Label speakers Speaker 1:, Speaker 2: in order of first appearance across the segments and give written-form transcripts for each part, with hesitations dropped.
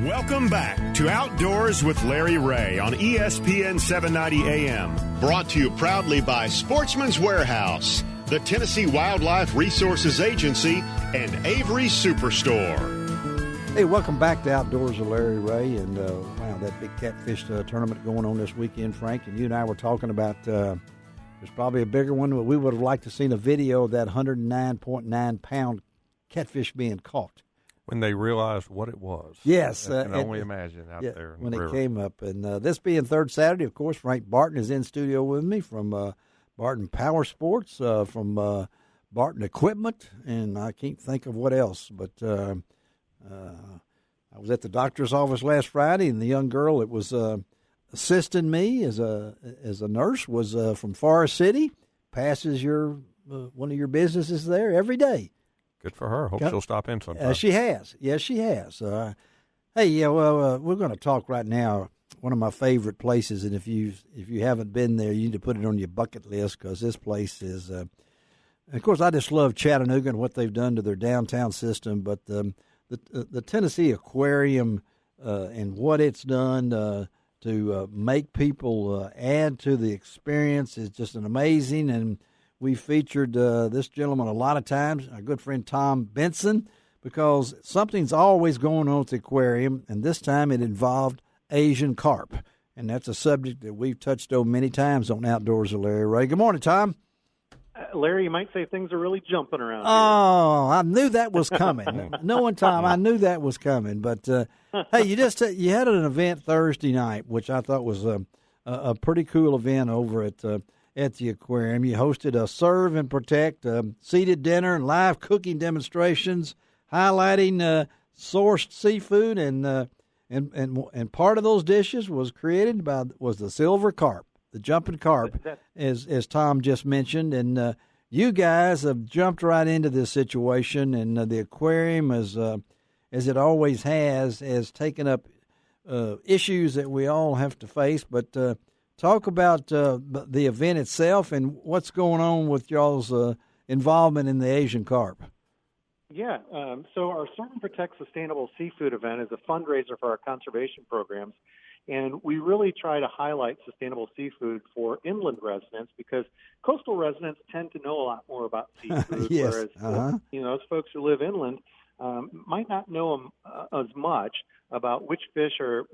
Speaker 1: Welcome back to Outdoors with Larry Ray on ESPN 790 AM.
Speaker 2: Brought to you proudly by Sportsman's Warehouse, the Tennessee Wildlife Resources Agency, and Avery Superstore.
Speaker 3: Hey, welcome back to Outdoors with Larry Ray. And, wow, that big catfish tournament going on this weekend, Frank. And you and I were talking about there's probably a bigger one, but we would have liked to have seen a video of that 109.9-pound catfish being caught.
Speaker 4: When they realized what it was.
Speaker 3: Yes.
Speaker 4: I can only imagine out there in
Speaker 3: when
Speaker 4: the
Speaker 3: it
Speaker 4: river.
Speaker 3: came up. And this being third Saturday, of course, Frank Barton is in studio with me from Barton Power Sports, from Barton Equipment, and I can't think of what else. But I was at the doctor's office last Friday, and the young girl that was assisting me as a nurse was from Forest City, passes your one of your businesses there every day.
Speaker 4: Good for her. Hope she'll stop in sometime.
Speaker 3: She has. Yes, she has. Hey, yeah. Well, we're going to talk right now. One of my favorite places, and if you haven't been there, you need to put it on your bucket list because this place is. Of course, I just love Chattanooga and what they've done to their downtown system. But the Tennessee Aquarium and what it's done to make people add to the experience is just an amazing. And we featured this gentleman a lot of times, our good friend Thom Benson, because something's always going on at the aquarium, and this time it involved Asian carp. And that's a subject that we've touched on many times on Outdoors with Larry Ray. Good morning, Tom.
Speaker 5: Larry, you might say things are really jumping around here.
Speaker 3: Oh, I knew that was coming. Knowing Tom, I knew that was coming. But, hey, you had an event Thursday night, which I thought was a pretty cool event over at the aquarium. You hosted a Serve and Protect, seated dinner and live cooking demonstrations, highlighting sourced seafood, and part of those dishes was created was the silver carp, the jumping carp, as Tom just mentioned. And you guys have jumped right into this situation, and the aquarium, as it always has taken up issues that we all have to face. But talk about the event itself and what's going on with y'all's involvement in the Asian carp.
Speaker 5: Yeah, so our Serve and Protect Sustainable Seafood event is a fundraiser for our conservation programs, and we really try to highlight sustainable seafood for inland residents because coastal residents tend to know a lot more about seafood,
Speaker 3: yes.
Speaker 5: whereas those folks who live inland might not know as much about which fish are,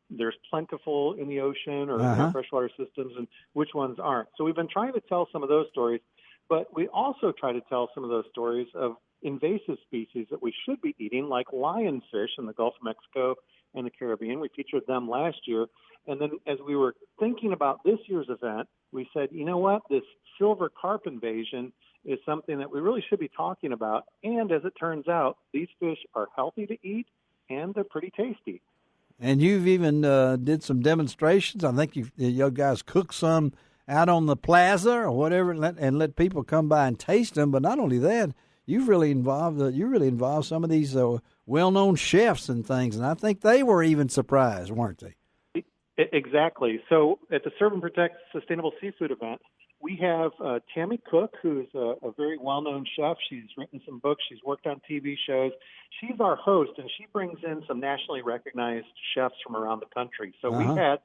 Speaker 5: there's plentiful in the ocean or in freshwater systems and which ones aren't. So we've been trying to tell some of those stories, but we also try to tell some of those stories of invasive species that we should be eating, like lionfish in the Gulf of Mexico and the Caribbean. We featured them last year. And then as we were thinking about this year's event, we said, you know what, this silver carp invasion is something that we really should be talking about. And as it turns out, these fish are healthy to eat, and they're pretty tasty.
Speaker 3: And you've even did some demonstrations. I think you guys cooked some out on the plaza or whatever, and let people come by and taste them. But not only that, you really involved some of these well-known chefs and things, and I think they were even surprised, weren't they?
Speaker 5: Exactly. So at the Serve and Protect Sustainable Seafood event, we have Tammy Cook, who's a very well-known chef. She's written some books. She's worked on TV shows. She's our host, and she brings in some nationally recognized chefs from around the country. So we had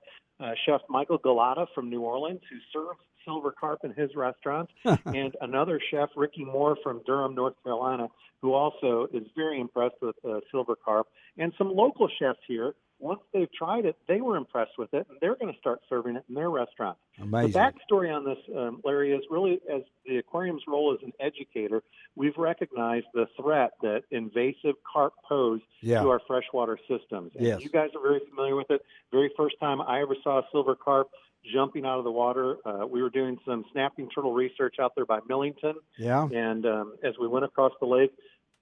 Speaker 5: Chef Michael Galata from New Orleans, who serves silver carp in his restaurant, and another chef, Ricky Moore from Durham, North Carolina, who also is very impressed with silver carp, and some local chefs here. Once they've tried it, they were impressed with it, and they're going to start serving it in their restaurants.
Speaker 3: Amazing.
Speaker 5: The backstory on this, Larry, is really as the aquarium's role as an educator, we've recognized the threat that invasive carp pose to our freshwater systems. And
Speaker 3: yes.
Speaker 5: You guys are very familiar with it. Very first time I ever saw a silver carp jumping out of the water, we were doing some snapping turtle research out there by Millington.
Speaker 3: Yeah.
Speaker 5: And as we went across the lake,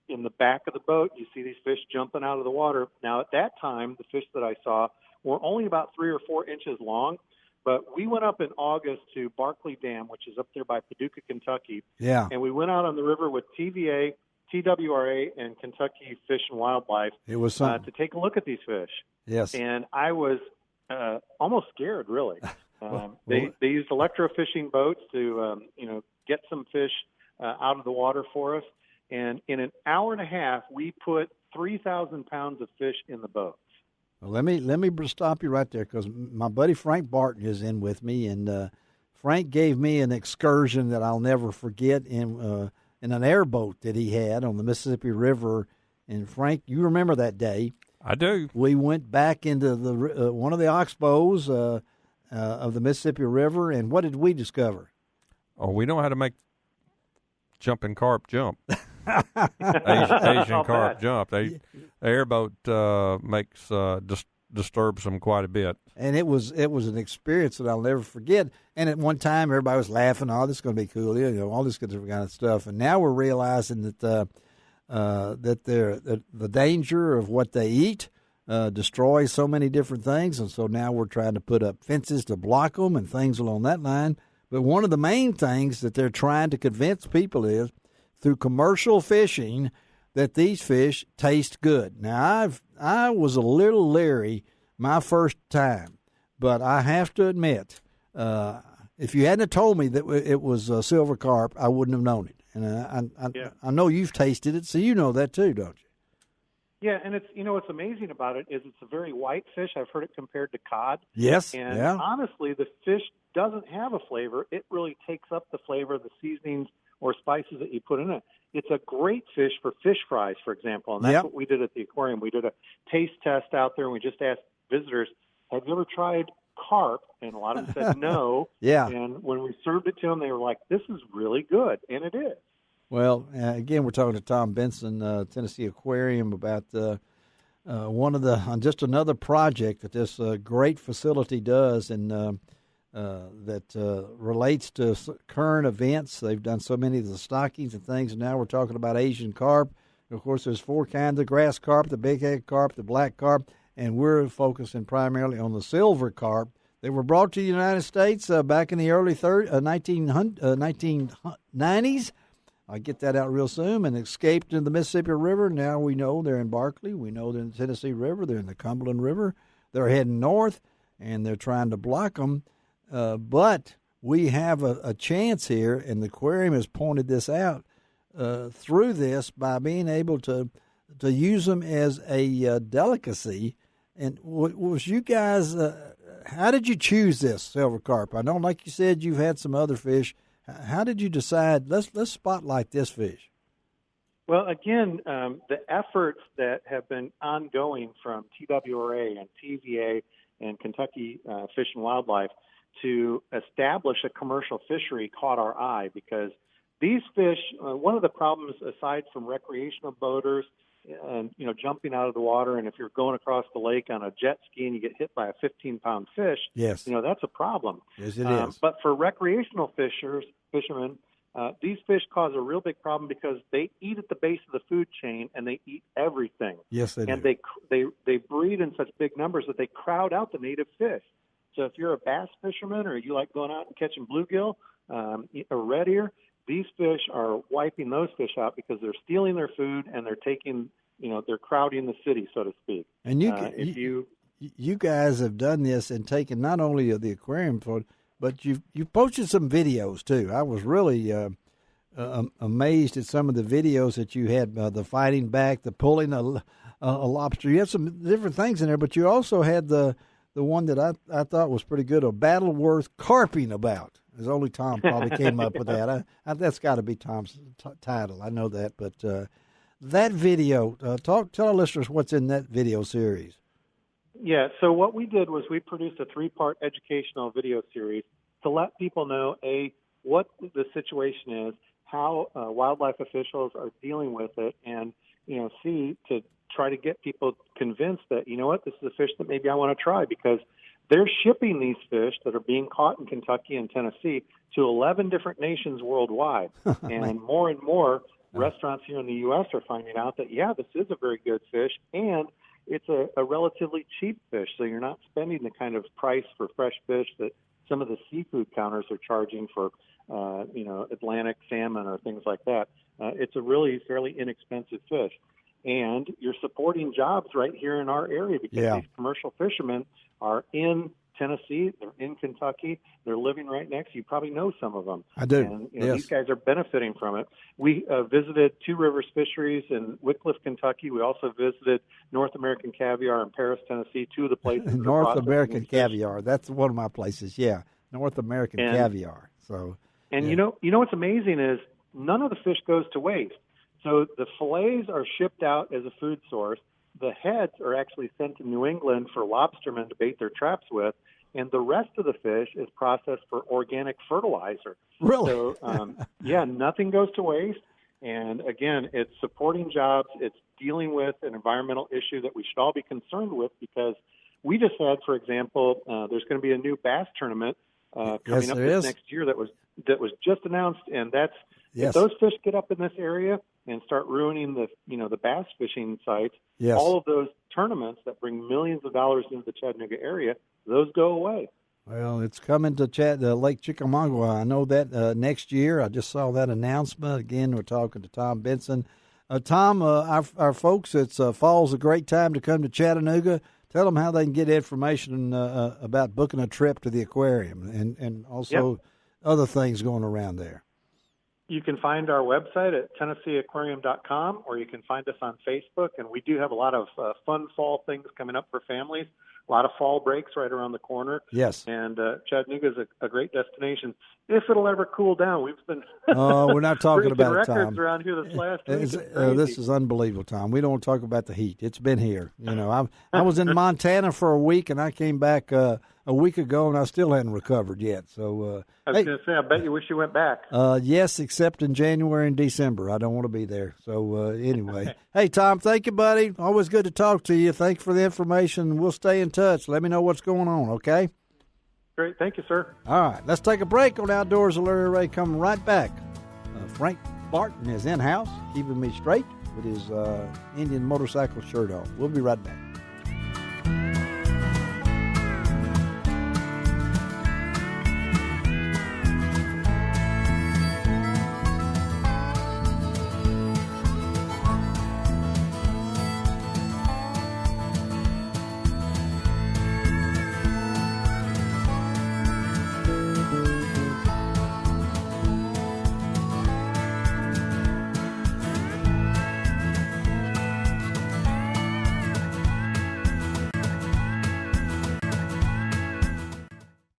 Speaker 5: in the back of the boat, you see these fish jumping out of the water. Now, at that time, the fish that I saw were only about 3 or 4 inches long, but we went up in August to Barkley Dam, which is up there by Paducah, Kentucky.
Speaker 3: Yeah.
Speaker 5: And we went out on the river with TVA, TWRA, and Kentucky Fish and Wildlife to take a look at these fish.
Speaker 3: Yes.
Speaker 5: And I was almost scared, really. They used electrofishing boats to, get some fish out of the water for us. And in an hour and a half, we put 3,000 pounds of fish in the boats.
Speaker 3: Well, let me stop you right there because my buddy Frank Barton is in with me, and Frank gave me an excursion that I'll never forget in an airboat that he had on the Mississippi River. And Frank, you remember that day?
Speaker 4: I do.
Speaker 3: We went back into the one of the oxbows of the Mississippi River, and what did we discover?
Speaker 4: Oh, we know how to make jumping carp jump. Asian carp jump. The airboat disturbs them quite a bit.
Speaker 3: And it was an experience that I'll never forget. And at one time, everybody was laughing, "Oh, this is going to be cool," all this kind of stuff. And now we're realizing that the danger of what they eat destroys so many different things, and so now we're trying to put up fences to block them and things along that line. But one of the main things that they're trying to convince people is through commercial fishing that these fish taste good. Now, I was a little leery my first time, but I have to admit, if you hadn't told me that it was silver carp, I wouldn't have known it. And I know you've tasted it, so you know that too, don't you?
Speaker 5: Yeah, and it's what's amazing about it is it's a very white fish. I've heard it compared to cod.
Speaker 3: Yes,
Speaker 5: and honestly, the fish doesn't have a flavor. It really takes up the flavor of the seasonings or spices that you put in it. It's a great fish for fish fries, for example, and that's what we did at the aquarium. We did a taste test out there, and we just asked visitors, "Have you ever tried carp?" And a lot of them said no.
Speaker 3: Yeah.
Speaker 5: And when we served it to them, they were like, "This is really good," and it is.
Speaker 3: Well, again, we're talking to Thom Benson, Tennessee Aquarium, about just another project that this great facility does, and that relates to current events. They've done so many of the stockings and things, and now we're talking about Asian carp. Of course, there's 4 kinds of grass carp: the big-head carp, the black carp, and we're focusing primarily on the silver carp. They were brought to the United States back in the early 1990s. I'll get that out real soon, and escaped in the Mississippi River. Now we know they're in Barkley. We know they're in the Tennessee River. They're in the Cumberland River. They're heading north, and they're trying to block them. But we have a chance here, and the aquarium has pointed this out through this by being able to use them as a delicacy. And was you guys, how did you choose this silver carp? I know, like you said, you've had some other fish. How did you decide, let's spotlight this fish?
Speaker 5: Well, again, the efforts that have been ongoing from TWRA and TVA and Kentucky Fish and Wildlife to establish a commercial fishery caught our eye, because these fish, one of the problems aside from recreational boaters and jumping out of the water, and if you're going across the lake on a jet ski and you get hit by a 15-pound fish,
Speaker 3: yes,
Speaker 5: that's a problem.
Speaker 3: Yes, it is.
Speaker 5: But for recreational fishermen, these fish cause a real big problem because they eat at the base of the food chain and they eat everything.
Speaker 3: Yes, they do.
Speaker 5: And they breed in such big numbers that they crowd out the native fish. So if you're a bass fisherman or you like going out and catching bluegill or red ear, these fish are wiping those fish out because they're stealing their food and they're taking, they're crowding the city, so to speak.
Speaker 3: And you guys have done this and taken not only the aquarium photo, but you've posted some videos too. I was really amazed at some of the videos that you had, the fighting back, the pulling a lobster. You had some different things in there, but you also had the one that I thought was pretty good, a battle worth carping about. As only Tom probably came up with that. That's got to be Tom's title. I know that. But that video, tell our listeners what's in that video series.
Speaker 5: Yeah, so what we did was we produced a 3-part educational video series to let people know, A, what the situation is, how wildlife officials are dealing with it, and, C, to try to get people convinced that, this is a fish that maybe I want to try, because they're shipping these fish that are being caught in Kentucky and Tennessee to 11 different nations worldwide. And more restaurants here in the U.S. are finding out that, this is a very good fish, and it's a relatively cheap fish, so you're not spending the kind of price for fresh fish that some of the seafood counters are charging for, Atlantic salmon or things like that. It's a really fairly inexpensive fish. And you're supporting jobs right here in our area because these commercial fishermen are in Tennessee. They're in Kentucky. They're living right next. You probably know some of them.
Speaker 3: I do.
Speaker 5: And
Speaker 3: yes.
Speaker 5: These guys are benefiting from it. We visited Two Rivers Fisheries in Wickliffe, Kentucky. We also visited North American Caviar in Paris, Tennessee. Two of the places.
Speaker 3: North American Caviar. That's one of my places. Yeah, North American Caviar. So. And
Speaker 5: you know what's amazing is none of the fish goes to waste. So the fillets are shipped out as a food source. The heads are actually sent to New England for lobstermen to bait their traps with, and the rest of the fish is processed for organic fertilizer.
Speaker 3: Really?
Speaker 5: So, nothing goes to waste. And again, it's supporting jobs. It's dealing with an environmental issue that we should all be concerned with, because we just had, for example, there's going to be a new bass tournament coming up this next year that was just announced, and that's if those fish get up in this area and start ruining the bass fishing sites, all of those tournaments that bring millions of dollars into the Chattanooga area, those go away.
Speaker 3: Well, it's coming to Lake Chickamauga. I know that next year. I just saw that announcement. Again, we're talking to Thom Benson. Tom, our folks, it's fall's a great time to come to Chattanooga. Tell them how they can get information about booking a trip to the aquarium and also other things going around there.
Speaker 5: You can find our website at TennesseeAquarium.com, or you can find us on Facebook. And we do have a lot of fun fall things coming up for families. A lot of fall breaks right around the corner.
Speaker 3: Yes.
Speaker 5: And Chattanooga is a great destination. If it'll ever cool down. We've been
Speaker 3: we're not talking about it, Tom.
Speaker 5: records around here this last week.
Speaker 3: This is unbelievable, Tom. We don't want to talk about the heat. It's been here. I was in Montana for a week, and I came back a week ago, and I still hadn't recovered yet. So
Speaker 5: I was going to say, I bet you wish you went back.
Speaker 3: Yes, except in January and December. I don't want to be there. So anyway, hey, Tom, thank you, buddy. Always good to talk to you. Thanks for the information. We'll stay in touch. Let me know what's going on, okay?
Speaker 5: Great. Thank you, sir.
Speaker 3: All right. Let's take a break on Outdoors with Larry Ray. Coming right back. Frank Barton is in-house, keeping me straight with his Indian motorcycle shirt on. We'll be right back.